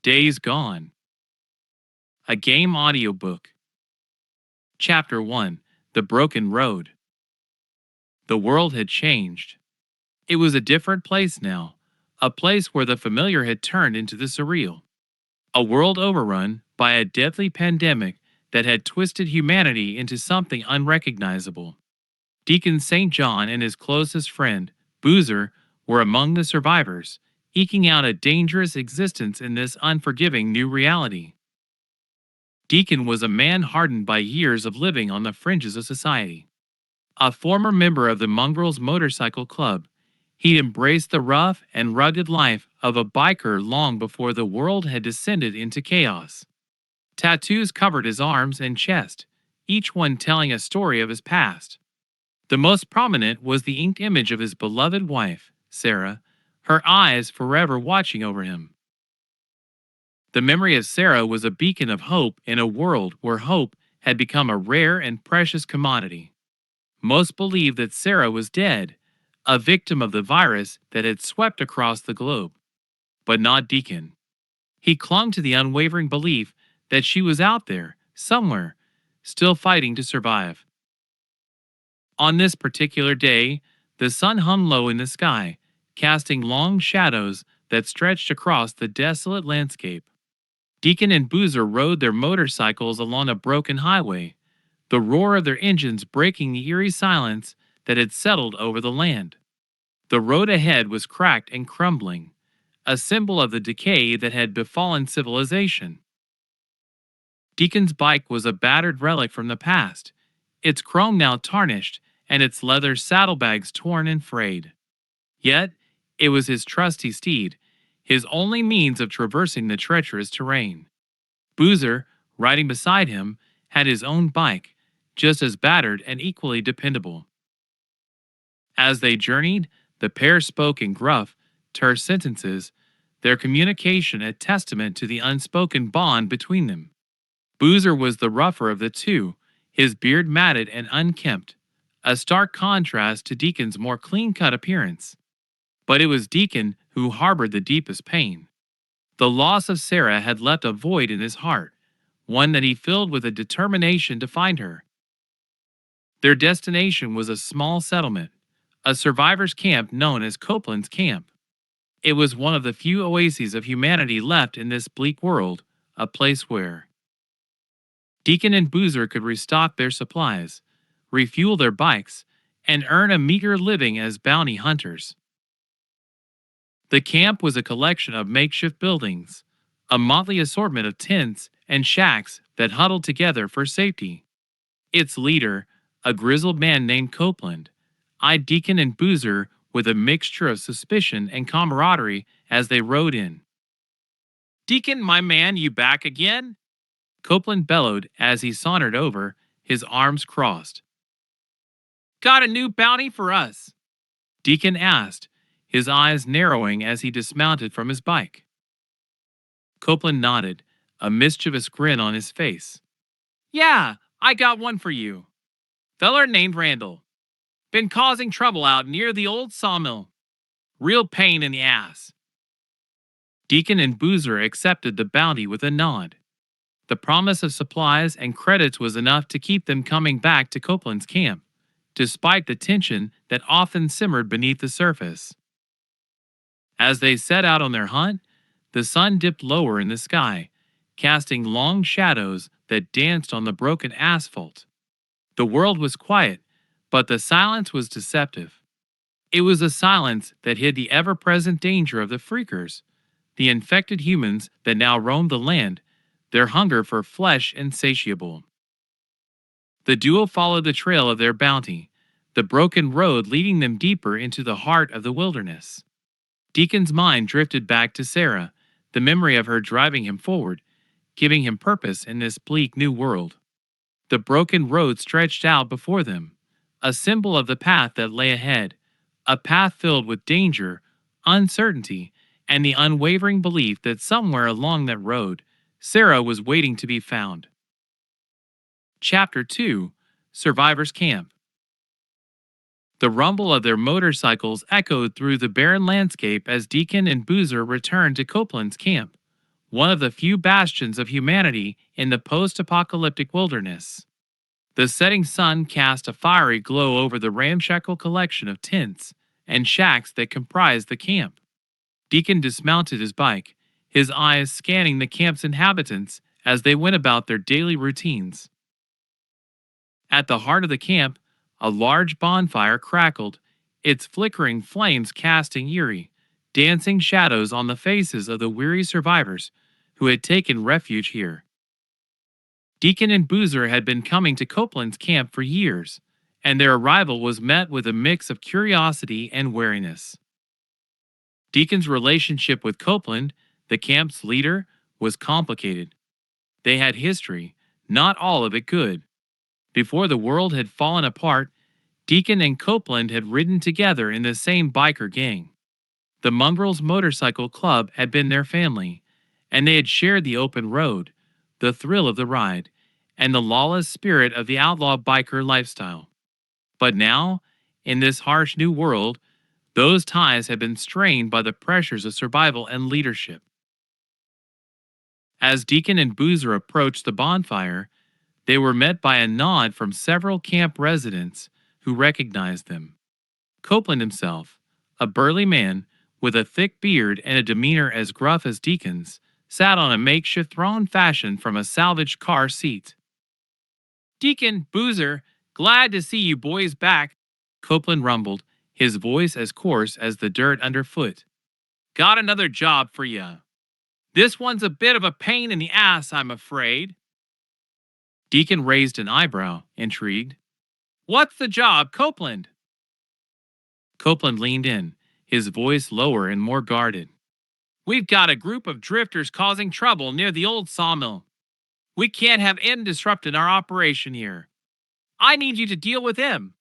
Days Gone. A Game Audiobook. Chapter 1. The Broken Road. The world had changed. It was a different place now, a place where the familiar had turned into the surreal. A world overrun by a deadly pandemic that had twisted humanity into something unrecognizable. Deacon St. John and his closest friend, Boozer, were among the survivors, eking out a dangerous existence in this unforgiving new reality. Deacon was a man hardened by years of living on the fringes of society. A former member of the Mongrels Motorcycle Club, he embraced the rough and rugged life of a biker long before the world had descended into chaos. Tattoos covered his arms and chest, each one telling a story of his past. The most prominent was the inked image of his beloved wife, Sarah, her eyes forever watching over him. The memory of Sarah was a beacon of hope in a world where hope had become a rare and precious commodity. Most believed that Sarah was dead, a victim of the virus that had swept across the globe. But not Deacon. He clung to the unwavering belief that she was out there, somewhere, still fighting to survive. On this particular day, the sun hung low in the sky, casting long shadows that stretched across the desolate landscape. Deacon and Boozer rode their motorcycles along a broken highway, the roar of their engines breaking the eerie silence that had settled over the land. The road ahead was cracked and crumbling, a symbol of the decay that had befallen civilization. Deacon's bike was a battered relic from the past, its chrome now tarnished and its leather saddlebags torn and frayed. Yet, it was his trusty steed, his only means of traversing the treacherous terrain. Boozer, riding beside him, had his own bike, just as battered and equally dependable. As they journeyed, the pair spoke in gruff, terse sentences, their communication a testament to the unspoken bond between them. Boozer was the rougher of the two, his beard matted and unkempt, a stark contrast to Deacon's more clean-cut appearance. But it was Deacon who harbored the deepest pain. The loss of Sarah had left a void in his heart, one that he filled with a determination to find her. Their destination was a small settlement, a survivors' camp known as Copeland's Camp. It was one of the few oases of humanity left in this bleak world, a place where Deacon and Boozer could restock their supplies, refuel their bikes, and earn a meager living as bounty hunters. The camp was a collection of makeshift buildings, a motley assortment of tents and shacks that huddled together for safety. Its leader, a grizzled man named Copeland, eyed Deacon and Boozer with a mixture of suspicion and camaraderie as they rode in. "Deacon, my man, you back again?" Copeland bellowed as he sauntered over, his arms crossed. "Got a new bounty for us?" Deacon asked, his eyes narrowing as he dismounted from his bike. Copeland nodded, a mischievous grin on his face. "Yeah, I got one for you. Feller named Randall. Been causing trouble out near the old sawmill. Real pain in the ass." Deacon and Boozer accepted the bounty with a nod. The promise of supplies and credits was enough to keep them coming back to Copeland's camp, despite the tension that often simmered beneath the surface. As they set out on their hunt, the sun dipped lower in the sky, casting long shadows that danced on the broken asphalt. The world was quiet, but the silence was deceptive. It was a silence that hid the ever-present danger of the freakers, the infected humans that now roamed the land, their hunger for flesh insatiable. The duo followed the trail of their bounty, the broken road leading them deeper into the heart of the wilderness. Deacon's mind drifted back to Sarah, the memory of her driving him forward, giving him purpose in this bleak new world. The broken road stretched out before them, a symbol of the path that lay ahead, a path filled with danger, uncertainty, and the unwavering belief that somewhere along that road, Sarah was waiting to be found. Chapter 2. Survivors' Camp. The rumble of their motorcycles echoed through the barren landscape as Deacon and Boozer returned to Copeland's camp, one of the few bastions of humanity in the post-apocalyptic wilderness. The setting sun cast a fiery glow over the ramshackle collection of tents and shacks that comprised the camp. Deacon dismounted his bike, his eyes scanning the camp's inhabitants as they went about their daily routines. At the heart of the camp, a large bonfire crackled, its flickering flames casting eerie, dancing shadows on the faces of the weary survivors who had taken refuge here. Deacon and Boozer had been coming to Copeland's camp for years, and their arrival was met with a mix of curiosity and wariness. Deacon's relationship with Copeland, the camp's leader, was complicated. They had history, not all of it good. Before the world had fallen apart, Deacon and Copeland had ridden together in the same biker gang. The Mongrels Motorcycle Club had been their family, and they had shared the open road, the thrill of the ride, and the lawless spirit of the outlaw biker lifestyle. But now, in this harsh new world, those ties had been strained by the pressures of survival and leadership. As Deacon and Boozer approached the bonfire, they were met by a nod from several camp residents who recognized them. Copeland himself, a burly man with a thick beard and a demeanor as gruff as Deacon's, sat on a makeshift throne fashioned from a salvaged car seat. "Deacon, Boozer, glad to see you boys back," Copeland rumbled, his voice as coarse as the dirt underfoot. "Got another job for you. This one's a bit of a pain in the ass, I'm afraid." Deacon raised an eyebrow, intrigued. "What's the job, Copeland?" Copeland leaned in, his voice lower and more guarded. "We've got a group of drifters causing trouble near the old sawmill. We can't have them disrupting our operation here. I need you to deal with them."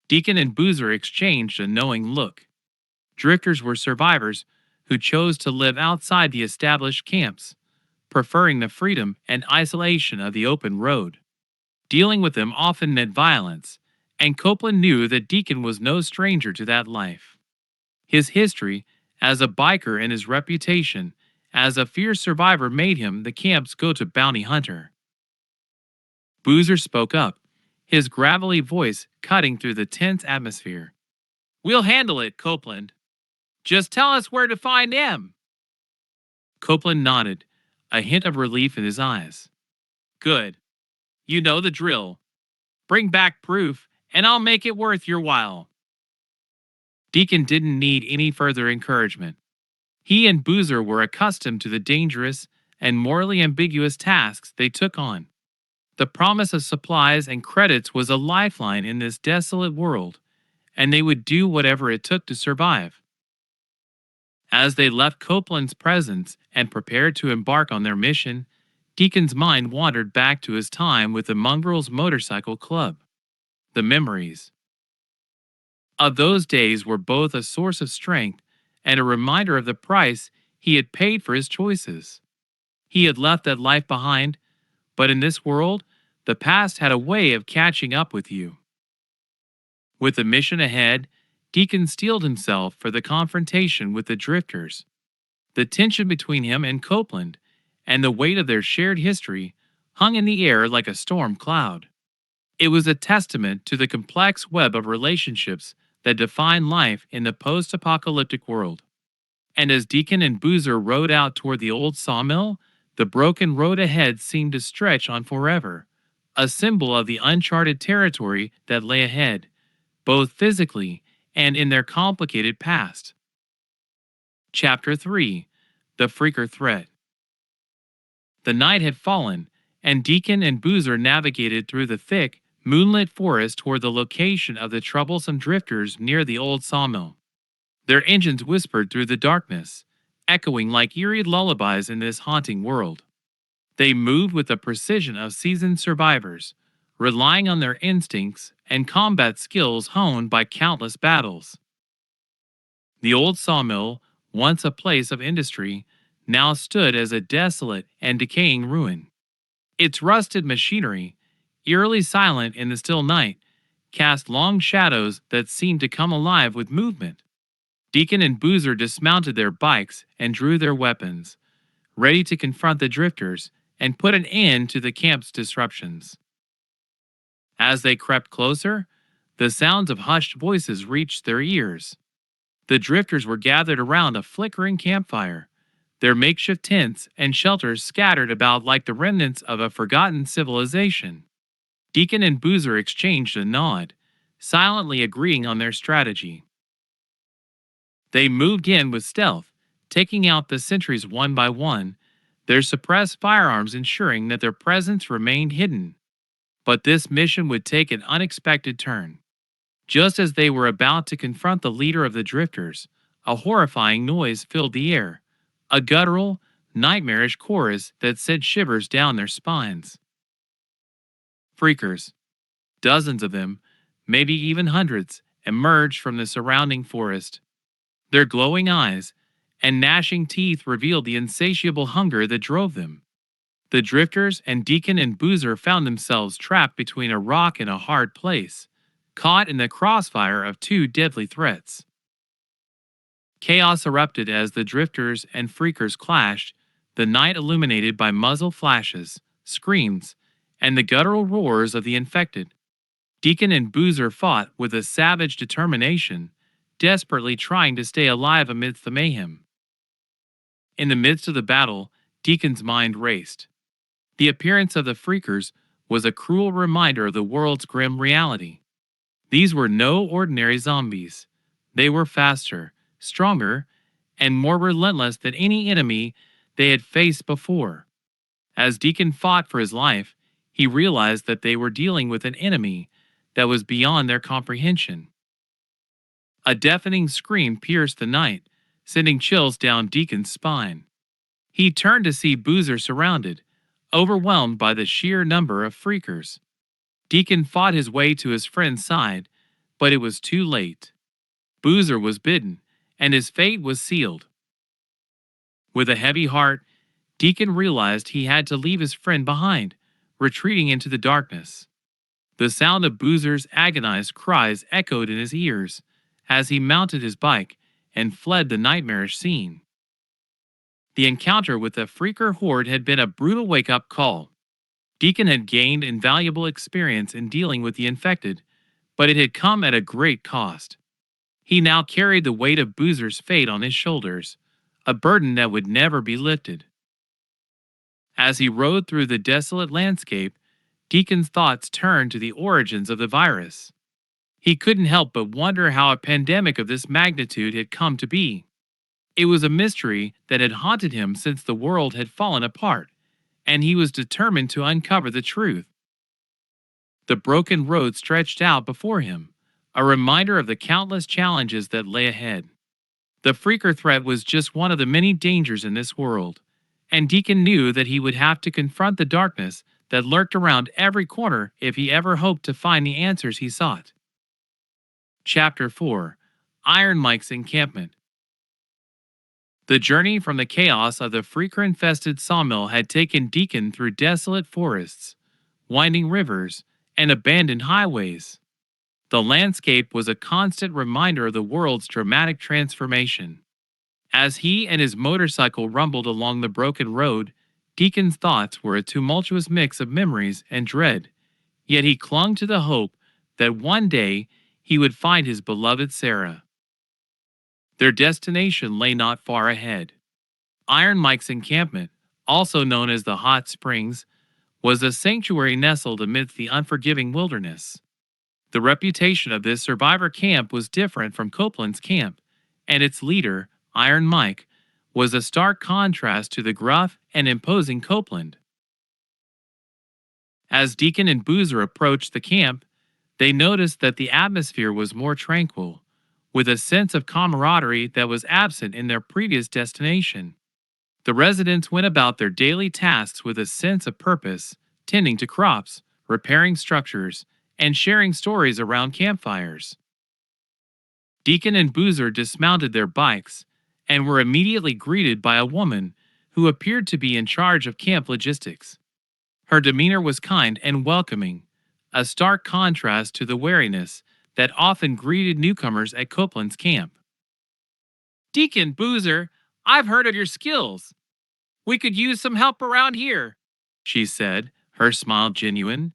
Deacon and Boozer exchanged a knowing look. Drifters were survivors who chose to live outside the established camps, preferring the freedom and isolation of the open road. Dealing with them often meant violence, and Copeland knew that Deacon was no stranger to that life. His history as a biker and his reputation as a fierce survivor made him the camp's go-to bounty hunter. Boozer spoke up, his gravelly voice cutting through the tense atmosphere. "We'll handle it, Copeland. Just tell us where to find them." Copeland nodded, a hint of relief in his eyes. "Good. You know the drill. Bring back proof, and I'll make it worth your while." Deacon didn't need any further encouragement. He and Boozer were accustomed to the dangerous and morally ambiguous tasks they took on. The promise of supplies and credits was a lifeline in this desolate world, and they would do whatever it took to survive. As they left Copeland's presence and prepared to embark on their mission, Deacon's mind wandered back to his time with the Mongrels Motorcycle Club. The memories of those days were both a source of strength and a reminder of the price he had paid for his choices. He had left that life behind, but in this world, the past had a way of catching up with you. With the mission ahead, Deacon steeled himself for the confrontation with the drifters. The tension between him and Copeland, and the weight of their shared history, hung in the air like a storm cloud. It was a testament to the complex web of relationships that define life in the post-apocalyptic world. And as Deacon and Boozer rode out toward the old sawmill, the broken road ahead seemed to stretch on forever, a symbol of the uncharted territory that lay ahead, both physically and in their complicated past. Chapter 3: The Freaker Threat. The night had fallen, and Deacon and Boozer navigated through the thick, moonlit forest toward the location of the troublesome drifters near the old sawmill. Their engines whispered through the darkness, echoing like eerie lullabies in this haunting world. They moved with the precision of seasoned survivors, relying on their instincts and combat skills honed by countless battles. The old sawmill, once a place of industry, now stood as a desolate and decaying ruin. Its rusted machinery, eerily silent in the still night, cast long shadows that seemed to come alive with movement. Deacon and Boozer dismounted their bikes and drew their weapons, ready to confront the drifters and put an end to the camp's disruptions. As they crept closer, the sounds of hushed voices reached their ears. The drifters were gathered around a flickering campfire, their makeshift tents and shelters scattered about like the remnants of a forgotten civilization. Deacon and Boozer exchanged a nod, silently agreeing on their strategy. They moved in with stealth, taking out the sentries one by one, their suppressed firearms ensuring that their presence remained hidden. But this mission would take an unexpected turn. Just as they were about to confront the leader of the drifters, a horrifying noise filled the air, a guttural, nightmarish chorus that sent shivers down their spines. Freakers, dozens of them, maybe even hundreds, emerged from the surrounding forest. Their glowing eyes and gnashing teeth revealed the insatiable hunger that drove them. The drifters and Deacon and Boozer found themselves trapped between a rock and a hard place, caught in the crossfire of two deadly threats. Chaos erupted as the drifters and freakers clashed, the night illuminated by muzzle flashes, screams, and the guttural roars of the infected. Deacon and Boozer fought with a savage determination, desperately trying to stay alive amidst the mayhem. In the midst of the battle, Deacon's mind raced. The appearance of the freakers was a cruel reminder of the world's grim reality. These were no ordinary zombies. They were faster, stronger, and more relentless than any enemy they had faced before. As Deacon fought for his life, he realized that they were dealing with an enemy that was beyond their comprehension. A deafening scream pierced the night, sending chills down Deacon's spine. He turned to see Boozer surrounded, overwhelmed by the sheer number of freakers. Deacon fought his way to his friend's side, but it was too late. Boozer was bitten, and his fate was sealed. With a heavy heart, Deacon realized he had to leave his friend behind, retreating into the darkness. The sound of Boozer's agonized cries echoed in his ears as he mounted his bike and fled the nightmarish scene. The encounter with the freaker horde had been a brutal wake-up call. Deacon had gained invaluable experience in dealing with the infected, but it had come at a great cost. He now carried the weight of Boozer's fate on his shoulders, a burden that would never be lifted. As he rode through the desolate landscape, Deacon's thoughts turned to the origins of the virus. He couldn't help but wonder how a pandemic of this magnitude had come to be. It was a mystery that had haunted him since the world had fallen apart, and he was determined to uncover the truth. The broken road stretched out before him, a reminder of the countless challenges that lay ahead. The freaker threat was just one of the many dangers in this world, and Deacon knew that he would have to confront the darkness that lurked around every corner if he ever hoped to find the answers he sought. Chapter 4: Iron Mike's Encampment. The journey from the chaos of the freaker-infested sawmill had taken Deacon through desolate forests, winding rivers, and abandoned highways. The landscape was a constant reminder of the world's dramatic transformation. As he and his motorcycle rumbled along the broken road, Deacon's thoughts were a tumultuous mix of memories and dread, yet he clung to the hope that one day he would find his beloved Sarah. Their destination lay not far ahead. Iron Mike's encampment, also known as the Hot Springs, was a sanctuary nestled amidst the unforgiving wilderness. The reputation of this survivor camp was different from Copeland's camp, and its leader, Iron Mike, was a stark contrast to the gruff and imposing Copeland. As Deacon and Boozer approached the camp, they noticed that the atmosphere was more tranquil, with a sense of camaraderie that was absent in their previous destination. The residents went about their daily tasks with a sense of purpose, tending to crops, repairing structures, and sharing stories around campfires. Deacon and Boozer dismounted their bikes and were immediately greeted by a woman who appeared to be in charge of camp logistics. Her demeanor was kind and welcoming, a stark contrast to the wariness that often greeted newcomers at Copeland's camp. "Deacon Boozer, I've heard of your skills," We could use some help around here, she said, her smile genuine.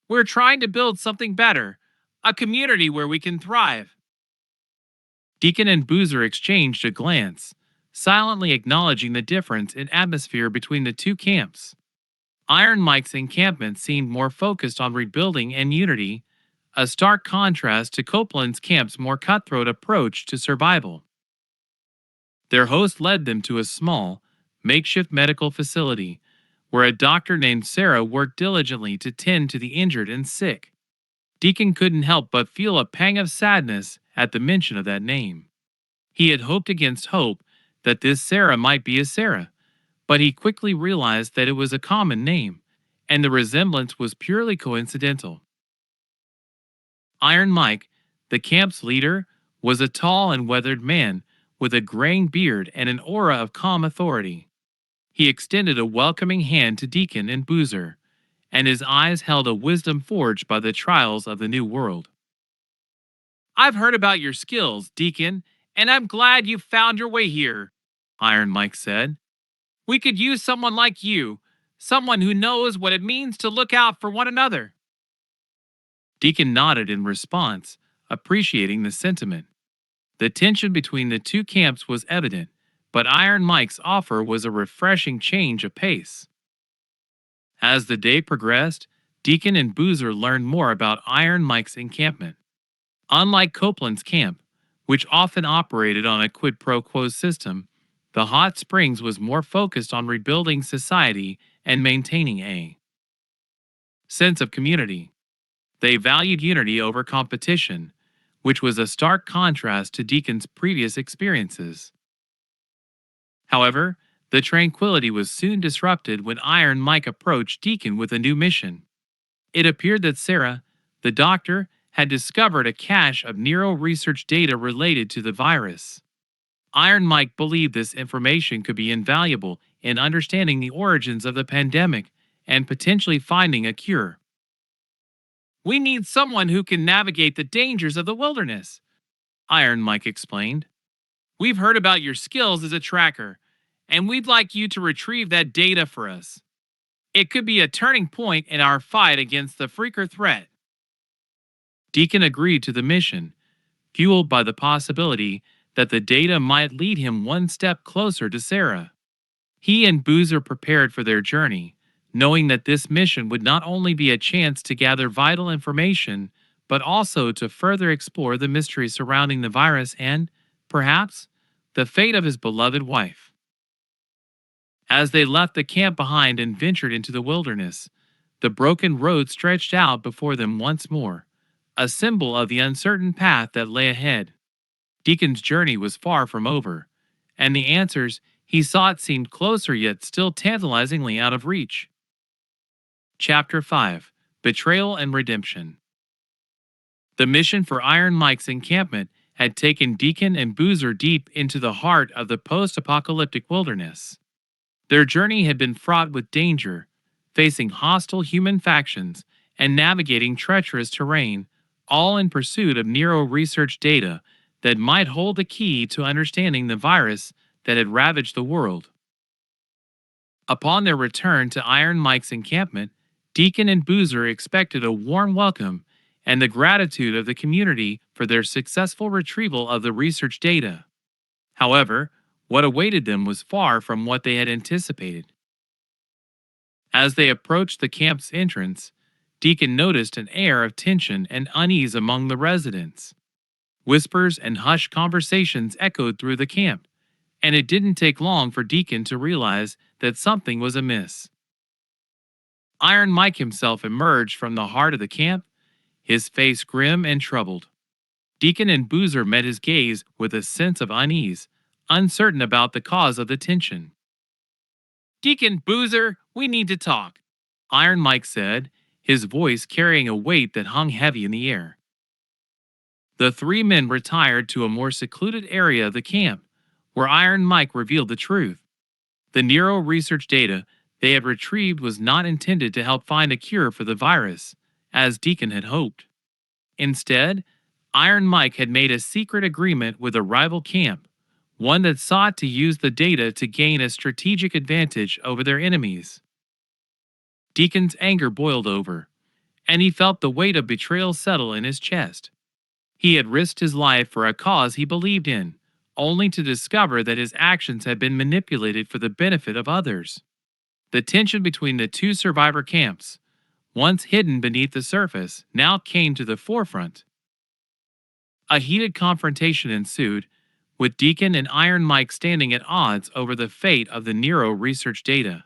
We're trying to build something better, a community where we can thrive. Deacon and Boozer exchanged a glance, silently acknowledging the difference in atmosphere between the two camps. Iron Mike's encampment seemed more focused on rebuilding and unity, a stark contrast to Copeland's camp's more cutthroat approach to survival. Their host led them to a small, makeshift medical facility where a doctor named Sarah worked diligently to tend to the injured and sick. Deacon couldn't help but feel a pang of sadness at the mention of that name. He had hoped against hope that this Sarah might be a Sarah, but he quickly realized that it was a common name, and the resemblance was purely coincidental. Iron Mike, the camp's leader, was a tall and weathered man with a graying beard and an aura of calm authority. He extended a welcoming hand to Deacon and Boozer, and his eyes held a wisdom forged by the trials of the New World. I've heard about your skills, Deacon, and I'm glad you found your way here, Iron Mike said. We could use someone like you, someone who knows what it means to look out for one another. Deacon nodded in response, appreciating the sentiment. The tension between the two camps was evident, but Iron Mike's offer was a refreshing change of pace. As the day progressed, Deacon and Boozer learned more about Iron Mike's encampment. Unlike Copeland's camp, which often operated on a quid pro quo system, the Hot Springs was more focused on rebuilding society and maintaining a sense of community. They valued unity over competition, which was a stark contrast to Deacon's previous experiences. However, the tranquility was soon disrupted when Iron Mike approached Deacon with a new mission. It appeared that Sarah, the doctor, had discovered a cache of neuro-research data related to the virus. Iron Mike believed this information could be invaluable in understanding the origins of the pandemic and potentially finding a cure. We need someone who can navigate the dangers of the wilderness, Iron Mike explained. We've heard about your skills as a tracker, and we'd like you to retrieve that data for us. It could be a turning point in our fight against the freaker threat. Deacon agreed to the mission, fueled by the possibility that the data might lead him one step closer to Sarah. He and Boozer prepared for their journey, knowing that this mission would not only be a chance to gather vital information, but also to further explore the mystery surrounding the virus and, perhaps, the fate of his beloved wife. As they left the camp behind and ventured into the wilderness, the broken road stretched out before them once more, a symbol of the uncertain path that lay ahead. Deacon's journey was far from over, and the answers he sought seemed closer yet still tantalizingly out of reach. Chapter 5: Betrayal and Redemption. The mission for Iron Mike's encampment had taken Deacon and Boozer deep into the heart of the post-apocalyptic wilderness. Their journey had been fraught with danger, facing hostile human factions and navigating treacherous terrain, all in pursuit of neuro-research data that might hold the key to understanding the virus that had ravaged the world. Upon their return to Iron Mike's encampment, Deacon and Boozer expected a warm welcome and the gratitude of the community for their successful retrieval of the research data. However, what awaited them was far from what they had anticipated. As they approached the camp's entrance, Deacon noticed an air of tension and unease among the residents. Whispers and hushed conversations echoed through the camp, and it didn't take long for Deacon to realize that something was amiss. Iron Mike himself emerged from the heart of the camp, his face grim and troubled. Deacon and Boozer met his gaze with a sense of unease, uncertain about the cause of the tension. Deacon, Boozer, we need to talk, Iron Mike said, his voice carrying a weight that hung heavy in the air. The three men retired to a more secluded area of the camp, where Iron Mike revealed the truth. The neuro research data they had retrieved was not intended to help find a cure for the virus, as Deacon had hoped. Instead, Iron Mike had made a secret agreement with a rival camp, one that sought to use the data to gain a strategic advantage over their enemies. Deacon's anger boiled over, and he felt the weight of betrayal settle in his chest. He had risked his life for a cause he believed in, only to discover that his actions had been manipulated for the benefit of others. The tension between the two survivor camps, once hidden beneath the surface, now came to the forefront. A heated confrontation ensued, with Deacon and Iron Mike standing at odds over the fate of the Nero research data.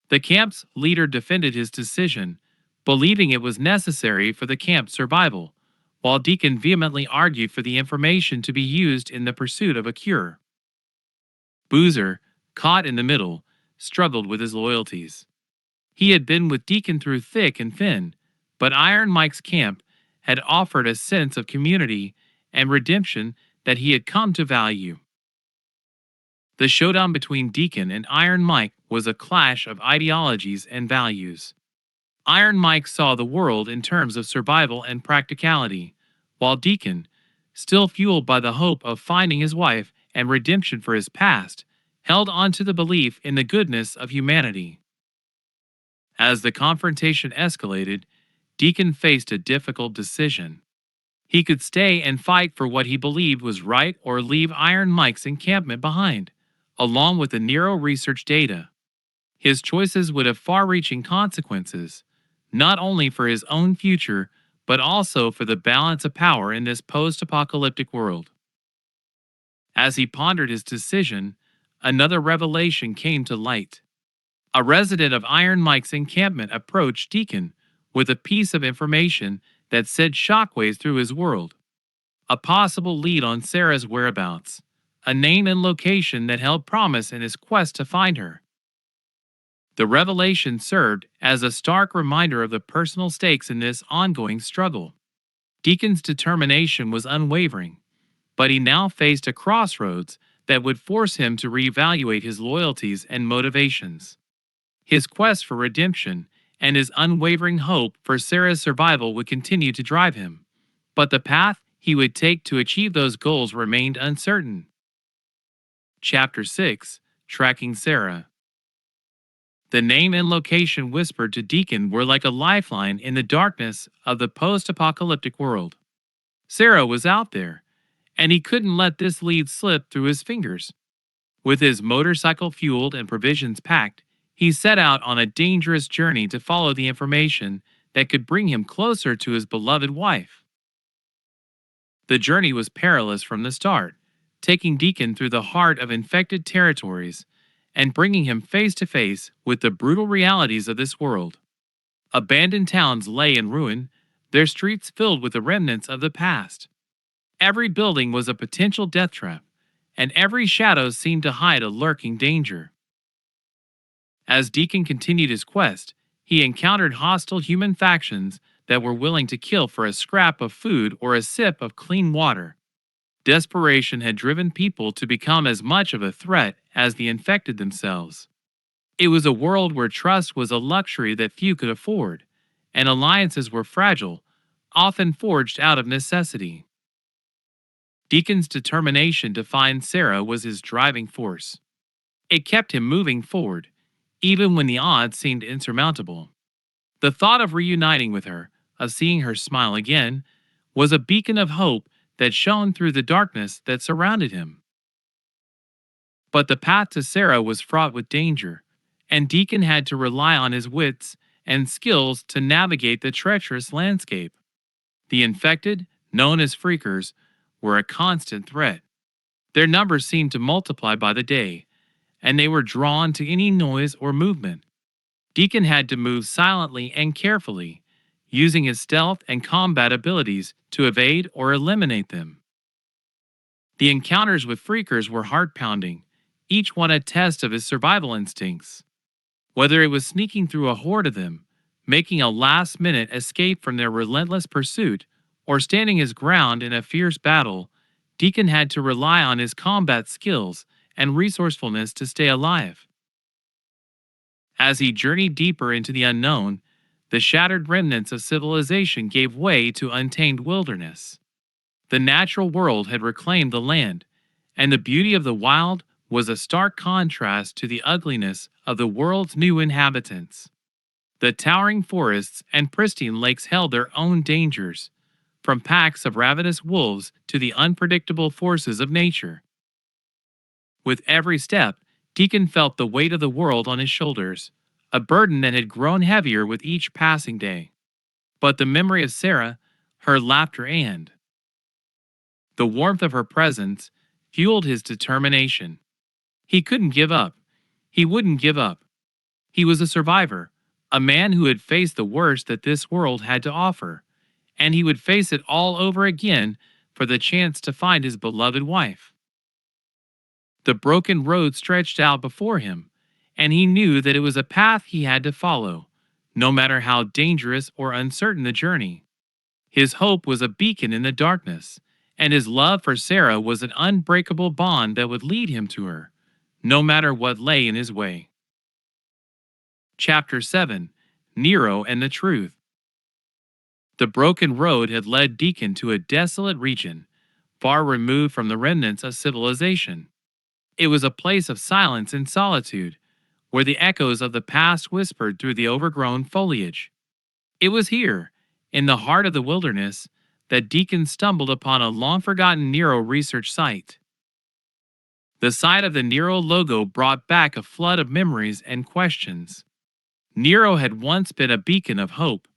The camp's leader defended his decision, believing it was necessary for the camp's survival, while Deacon vehemently argued for the information to be used in the pursuit of a cure. Boozer, caught in the middle, struggled with his loyalties. He had been with Deacon through thick and thin, but Iron Mike's camp had offered a sense of community and redemption that he had come to value. The showdown between Deacon and Iron Mike was a clash of ideologies and values. Iron Mike saw the world in terms of survival and practicality, while Deacon, still fueled by the hope of finding his wife and redemption for his past, held on to the belief in the goodness of humanity. As the confrontation escalated, Deacon faced a difficult decision. He could stay and fight for what he believed was right or leave Iron Mike's encampment behind, along with the Nero research data. His choices would have far-reaching consequences, not only for his own future, but also for the balance of power in this post-apocalyptic world. As he pondered his decision, another revelation came to light. A resident of Iron Mike's encampment approached Deacon with a piece of information that sent shockwaves through his world. A possible lead on Sarah's whereabouts, a name and location that held promise in his quest to find her. The revelation served as a stark reminder of the personal stakes in this ongoing struggle. Deacon's determination was unwavering, but he now faced a crossroads that would force him to reevaluate his loyalties and motivations. His quest for redemption and his unwavering hope for Sarah's survival would continue to drive him, but the path he would take to achieve those goals remained uncertain. Chapter 6: Tracking Sarah. The name and location whispered to Deacon were like a lifeline in the darkness of the post-apocalyptic world. Sarah was out there, and he couldn't let this lead slip through his fingers. With his motorcycle fueled and provisions packed, he set out on a dangerous journey to follow the information that could bring him closer to his beloved wife. The journey was perilous from the start, taking Deacon through the heart of infected territories and bringing him face to face with the brutal realities of this world. Abandoned towns lay in ruin, their streets filled with the remnants of the past. Every building was a potential death trap, and every shadow seemed to hide a lurking danger. As Deacon continued his quest, he encountered hostile human factions that were willing to kill for a scrap of food or a sip of clean water. Desperation had driven people to become as much of a threat as the infected themselves. It was a world where trust was a luxury that few could afford, and alliances were fragile, often forged out of necessity. Deacon's determination to find Sarah was his driving force. It kept him moving forward, even when the odds seemed insurmountable. The thought of reuniting with her, of seeing her smile again, was a beacon of hope that shone through the darkness that surrounded him. But the path to Sarah was fraught with danger, and Deacon had to rely on his wits and skills to navigate the treacherous landscape. The infected, known as freakers, were a constant threat. Their numbers seemed to multiply by the day, and they were drawn to any noise or movement. Deacon had to move silently and carefully, using his stealth and combat abilities to evade or eliminate them. The encounters with freakers were heart-pounding, each one a test of his survival instincts. Whether it was sneaking through a horde of them, making a last-minute escape from their relentless pursuit, or standing his ground in a fierce battle, Deacon had to rely on his combat skills and resourcefulness to stay alive. As he journeyed deeper into the unknown, the shattered remnants of civilization gave way to untamed wilderness. The natural world had reclaimed the land, and the beauty of the wild was a stark contrast to the ugliness of the world's new inhabitants. The towering forests and pristine lakes held their own dangers, from packs of ravenous wolves to the unpredictable forces of nature. With every step, Deacon felt the weight of the world on his shoulders, a burden that had grown heavier with each passing day. But the memory of Sarah, her laughter, and the warmth of her presence fueled his determination. He couldn't give up. He wouldn't give up. He was a survivor, a man who had faced the worst that this world had to offer, and he would face it all over again for the chance to find his beloved wife. The broken road stretched out before him, and he knew that it was a path he had to follow, no matter how dangerous or uncertain the journey. His hope was a beacon in the darkness, and his love for Sarah was an unbreakable bond that would lead him to her, no matter what lay in his way. Chapter 7: Nero and the Truth. The broken road had led Deacon to a desolate region, far removed from the remnants of civilization. It was a place of silence and solitude, where the echoes of the past whispered through the overgrown foliage. It was here, in the heart of the wilderness, that Deacon stumbled upon a long-forgotten Nero research site. The sight of the Nero logo brought back a flood of memories and questions. Nero had once been a beacon of hope,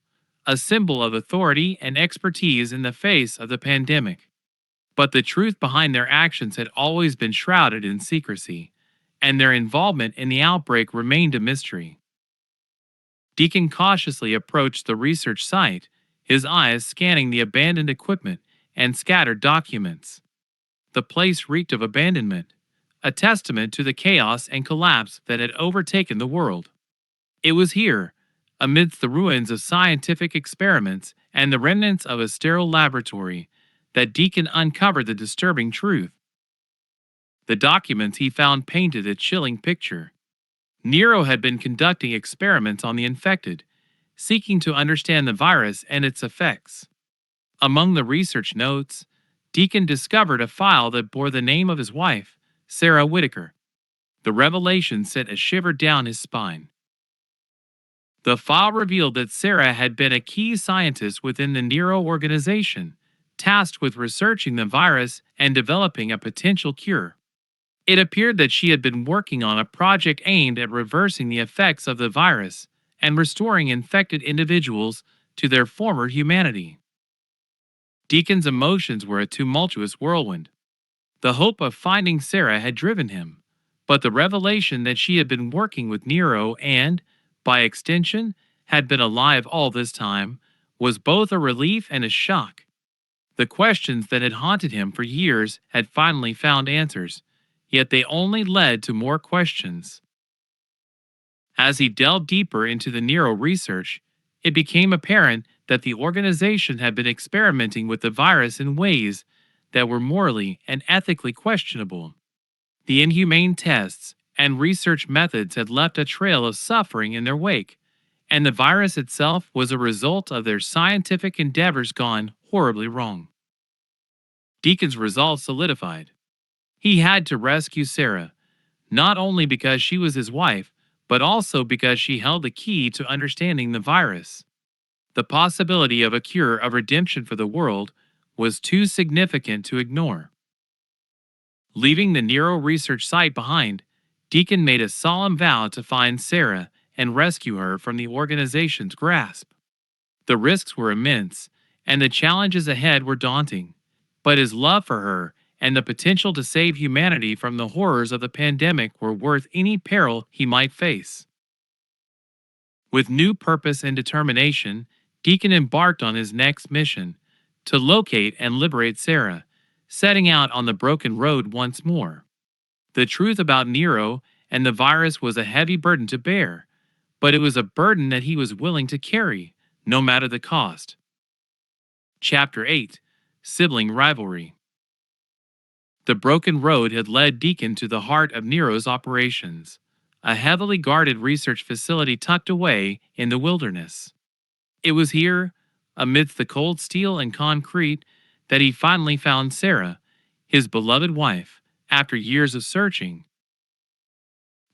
a symbol of authority and expertise in the face of the pandemic. But the truth behind their actions had always been shrouded in secrecy, and their involvement in the outbreak remained a mystery. Deacon cautiously approached the research site, his eyes scanning the abandoned equipment and scattered documents. The place reeked of abandonment, a testament to the chaos and collapse that had overtaken the world. It was here, amidst the ruins of scientific experiments and the remnants of a sterile laboratory, that Deacon uncovered the disturbing truth. The documents he found painted a chilling picture. Nero had been conducting experiments on the infected, seeking to understand the virus and its effects. Among the research notes, Deacon discovered a file that bore the name of his wife, Sarah Whitaker. The revelation sent a shiver down his spine. The file revealed that Sarah had been a key scientist within the Nero organization, tasked with researching the virus and developing a potential cure. It appeared that she had been working on a project aimed at reversing the effects of the virus and restoring infected individuals to their former humanity. Deacon's emotions were a tumultuous whirlwind. The hope of finding Sarah had driven him, but the revelation that she had been working with Nero and, by extension, had been alive all this time was both a relief and a shock. The questions that had haunted him for years had finally found answers, yet they only led to more questions. As he delved deeper into the Nero research, it became apparent that the organization had been experimenting with the virus in ways that were morally and ethically questionable. The inhumane tests and research methods had left a trail of suffering in their wake, and the virus itself was a result of their scientific endeavors gone horribly wrong. Deacon's resolve solidified. He had to rescue Sarah, not only because she was his wife, but also because she held the key to understanding the virus. The possibility of a cure of redemption for the world was too significant to ignore. Leaving the Nero research site behind, Deacon made a solemn vow to find Sarah and rescue her from the organization's grasp. The risks were immense, and the challenges ahead were daunting, but his love for her and the potential to save humanity from the horrors of the pandemic were worth any peril he might face. With new purpose and determination, Deacon embarked on his next mission, to locate and liberate Sarah, setting out on the broken road once more. The truth about Nero and the virus was a heavy burden to bear, but it was a burden that he was willing to carry, no matter the cost. Chapter 8: Sibling Rivalry. The broken road had led Deacon to the heart of Nero's operations, a heavily guarded research facility tucked away in the wilderness. It was here, amidst the cold steel and concrete, that he finally found Sarah, his beloved wife, after years of searching.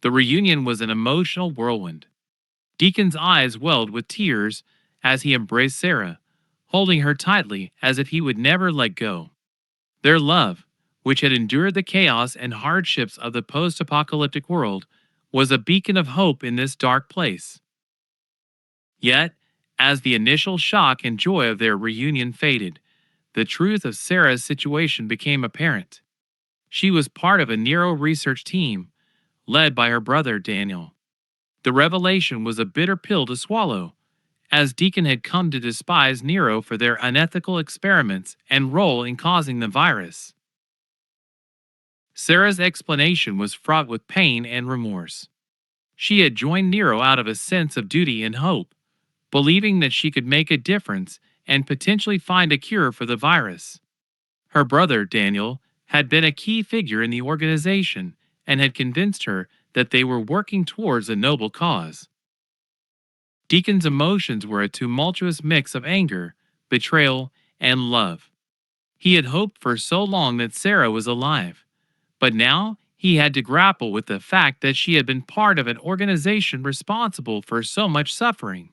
The reunion was an emotional whirlwind. Deacon's eyes welled with tears as he embraced Sarah, holding her tightly as if he would never let go. Their love, which had endured the chaos and hardships of the post apocalyptic world, was a beacon of hope in this dark place. Yet, as the initial shock and joy of their reunion faded, the truth of Sarah's situation became apparent. She was part of a Nero research team, led by her brother Daniel. The revelation was a bitter pill to swallow, as Deacon had come to despise Nero for their unethical experiments and role in causing the virus. Sarah's explanation was fraught with pain and remorse. She had joined Nero out of a sense of duty and hope, believing that she could make a difference and potentially find a cure for the virus. Her brother, Daniel, had been a key figure in the organization and had convinced her that they were working towards a noble cause. Deacon's emotions were a tumultuous mix of anger, betrayal, and love. He had hoped for so long that Sarah was alive, but now he had to grapple with the fact that she had been part of an organization responsible for so much suffering.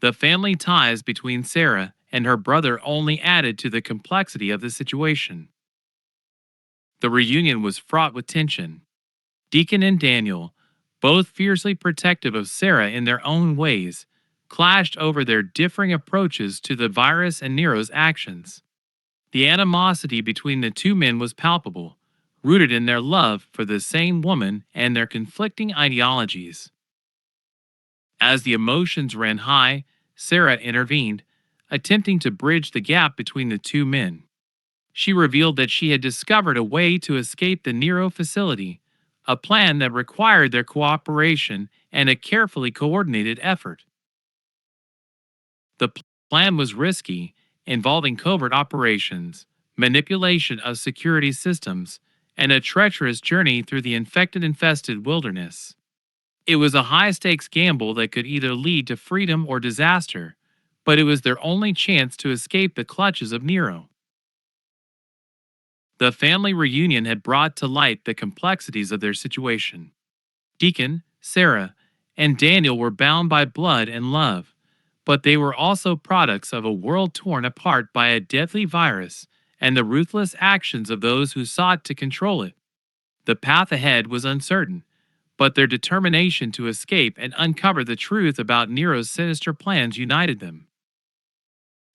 The family ties between Sarah and her brother only added to the complexity of the situation. The reunion was fraught with tension. Deacon and Daniel, both fiercely protective of Sarah in their own ways, clashed over their differing approaches to the virus and Nero's actions. The animosity between the two men was palpable, rooted in their love for the same woman and their conflicting ideologies. As the emotions ran high, Sarah intervened, attempting to bridge the gap between the two men. She revealed that she had discovered a way to escape the Nero facility, a plan that required their cooperation and a carefully coordinated effort. The plan was risky, involving covert operations, manipulation of security systems, and a treacherous journey through the infected-infested wilderness. It was a high-stakes gamble that could either lead to freedom or disaster, but it was their only chance to escape the clutches of Nero. The family reunion had brought to light the complexities of their situation. Deacon, Sarah, and Daniel were bound by blood and love, but they were also products of a world torn apart by a deadly virus and the ruthless actions of those who sought to control it. The path ahead was uncertain, but their determination to escape and uncover the truth about Nero's sinister plans united them.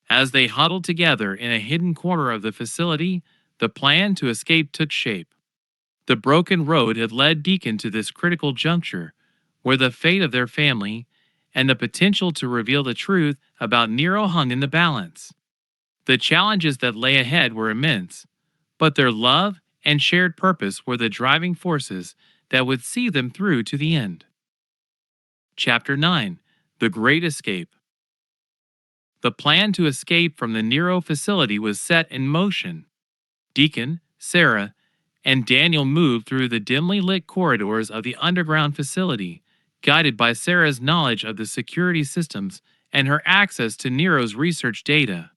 As they huddled together in a hidden corner of the facility, the plan to escape took shape. The broken road had led Deacon to this critical juncture, where the fate of their family and the potential to reveal the truth about Nero hung in the balance. The challenges that lay ahead were immense, but their love and shared purpose were the driving forces that would see them through to the end. Chapter 9: The Great Escape. The plan to escape from the Nero facility was set in motion. Deacon, Sarah, and Daniel moved through the dimly lit corridors of the underground facility, guided by Sarah's knowledge of the security systems and her access to Nero's research data.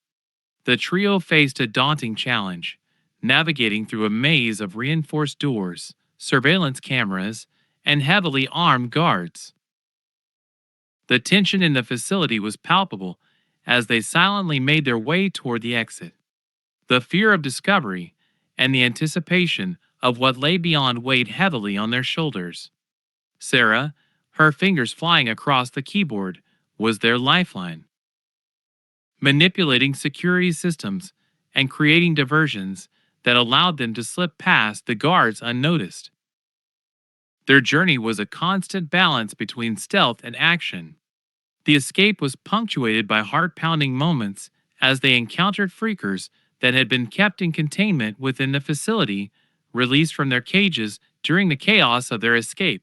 The trio faced a daunting challenge, navigating through a maze of reinforced doors, surveillance cameras, and heavily armed guards. The tension in the facility was palpable as they silently made their way toward the exit. The fear of discovery and the anticipation of what lay beyond weighed heavily on their shoulders. Sarah, her fingers flying across the keyboard, was their lifeline. Manipulating security systems and creating diversions that allowed them to slip past the guards unnoticed. Their journey was a constant balance between stealth and action. The escape was punctuated by heart-pounding moments as they encountered freakers that had been kept in containment within the facility, released from their cages during the chaos of their escape.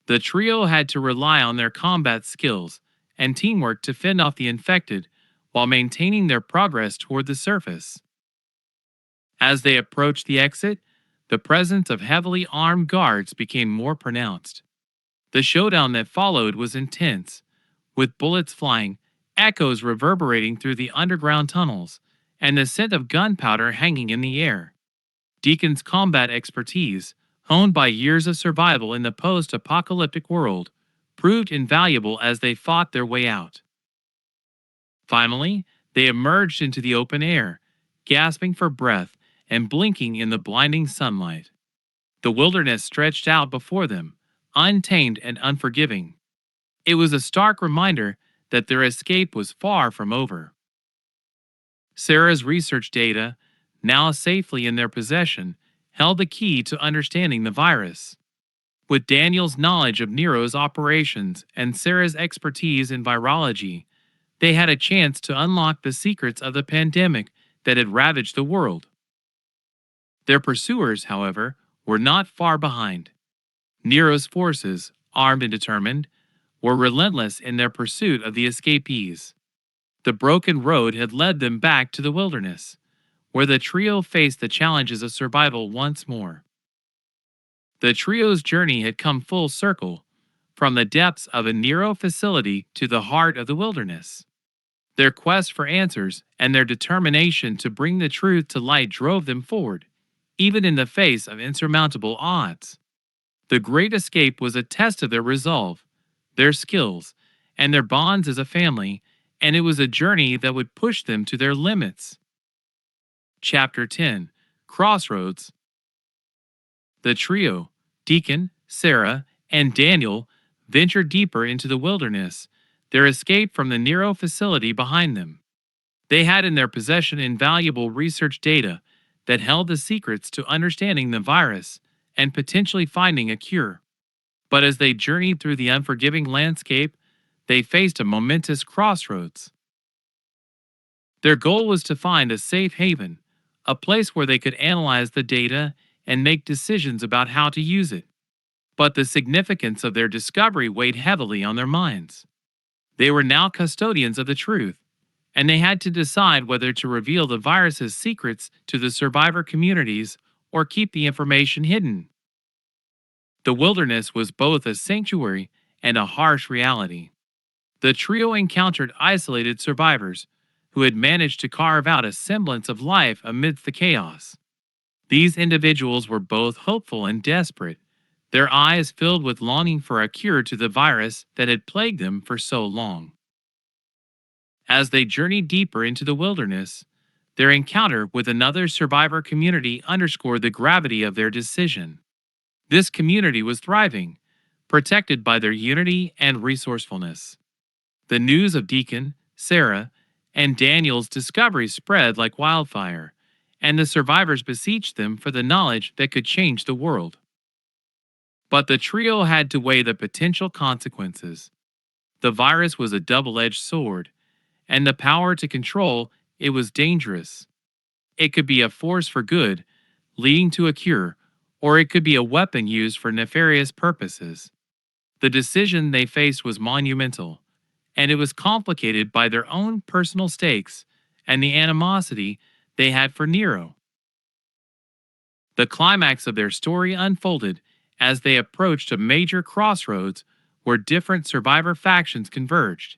The trio had to rely on their combat skills and teamwork to fend off the infected while maintaining their progress toward the surface. As they approached the exit, the presence of heavily armed guards became more pronounced. The showdown that followed was intense, with bullets flying, echoes reverberating through the underground tunnels, and the scent of gunpowder hanging in the air. Deacon's combat expertise, honed by years of survival in the post-apocalyptic world, proved invaluable as they fought their way out. Finally, they emerged into the open air, gasping for breath and blinking in the blinding sunlight. The wilderness stretched out before them, untamed and unforgiving. It was a stark reminder that their escape was far from over. Sarah's research data, now safely in their possession, held the key to understanding the virus. With Daniel's knowledge of Nero's operations and Sarah's expertise in virology, they had a chance to unlock the secrets of the pandemic that had ravaged the world. Their pursuers, however, were not far behind. Nero's forces, armed and determined, were relentless in their pursuit of the escapees. The broken road had led them back to the wilderness, where the trio faced the challenges of survival once more. The trio's journey had come full circle, from the depths of a Nero facility to the heart of the wilderness. Their quest for answers and their determination to bring the truth to light drove them forward, even in the face of insurmountable odds. The Great Escape was a test of their resolve, their skills, and their bonds as a family, and it was a journey that would push them to their limits. Chapter 10: Crossroads. The trio, Deacon, Sarah, and Daniel, ventured deeper into the wilderness, their escape from the Nero facility behind them. They had in their possession invaluable research data that held the secrets to understanding the virus and potentially finding a cure. But as they journeyed through the unforgiving landscape, they faced a momentous crossroads. Their goal was to find a safe haven, a place where they could analyze the data and make decisions about how to use it. But the significance of their discovery weighed heavily on their minds. They were now custodians of the truth, and they had to decide whether to reveal the virus's secrets to the survivor communities or keep the information hidden. The wilderness was both a sanctuary and a harsh reality. The trio encountered isolated survivors who had managed to carve out a semblance of life amidst the chaos. These individuals were both hopeful and desperate, their eyes filled with longing for a cure to the virus that had plagued them for so long. As they journeyed deeper into the wilderness, their encounter with another survivor community underscored the gravity of their decision. This community was thriving, protected by their unity and resourcefulness. The news of Deacon, Sarah, and Daniel's discovery spread like wildfire, and the survivors beseeched them for the knowledge that could change the world. But the trio had to weigh the potential consequences. The virus was a double-edged sword, and the power to control it was dangerous. It could be a force for good, leading to a cure, or it could be a weapon used for nefarious purposes. The decision they faced was monumental, and it was complicated by their own personal stakes and the animosity they had for Nero. The climax of their story unfolded as they approached a major crossroads where different survivor factions converged.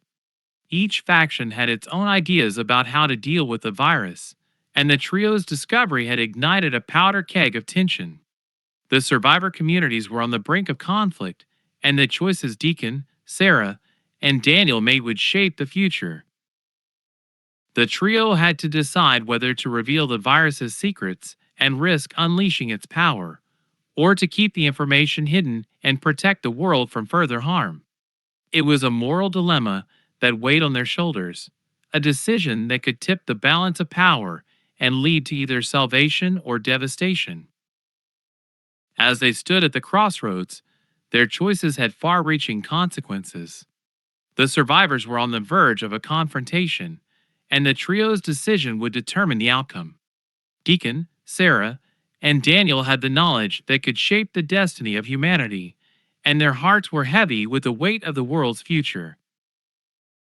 Each faction had its own ideas about how to deal with the virus, and the trio's discovery had ignited a powder keg of tension. The survivor communities were on the brink of conflict, and the choices Deacon, Sarah, and Daniel made would shape the future. The trio had to decide whether to reveal the virus's secrets and risk unleashing its power, or to keep the information hidden and protect the world from further harm. It was a moral dilemma that weighed on their shoulders, a decision that could tip the balance of power and lead to either salvation or devastation. As they stood at the crossroads, their choices had far-reaching consequences. The survivors were on the verge of a confrontation, and the trio's decision would determine the outcome. Deacon, Sarah, and Daniel had the knowledge that could shape the destiny of humanity, and their hearts were heavy with the weight of the world's future.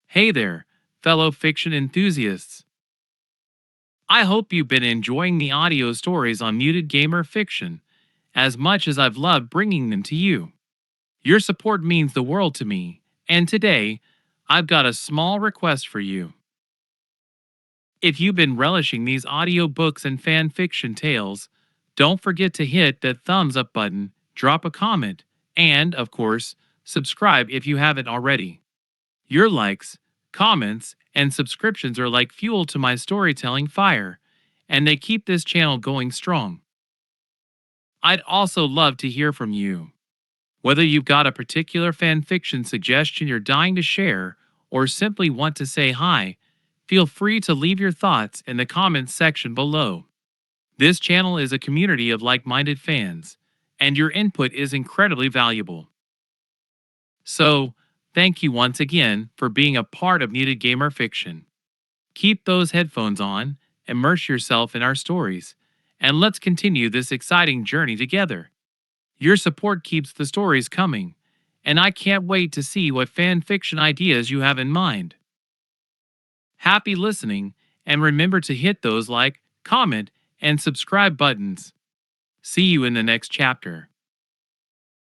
Hey there, fellow fiction enthusiasts. I hope you've been enjoying the audio stories on MutedGamerFiction as much as I've loved bringing them to you. Your support means the world to me, and today, I've got a small request for you. If you've been relishing these audiobooks and fan fiction tales, Don't forget to hit that thumbs up button, drop a comment, and, of course, subscribe if you haven't already. Your likes, comments, and subscriptions are like fuel to my storytelling fire, and they keep this channel going strong. I'd also love to hear from you. Whether you've got a particular fanfiction suggestion you're dying to share, or simply want to say hi, feel free to leave your thoughts in the comments section below. This channel is a community of like-minded fans, and your input is incredibly valuable. So, thank you once again for being a part of Muted Gamer Fiction. Keep those headphones on, immerse yourself in our stories, and let's continue this exciting journey together. Your support keeps the stories coming, and I can't wait to see what fan fiction ideas you have in mind. Happy listening, and remember to hit those like, comment, and subscribe buttons. See you in the next chapter.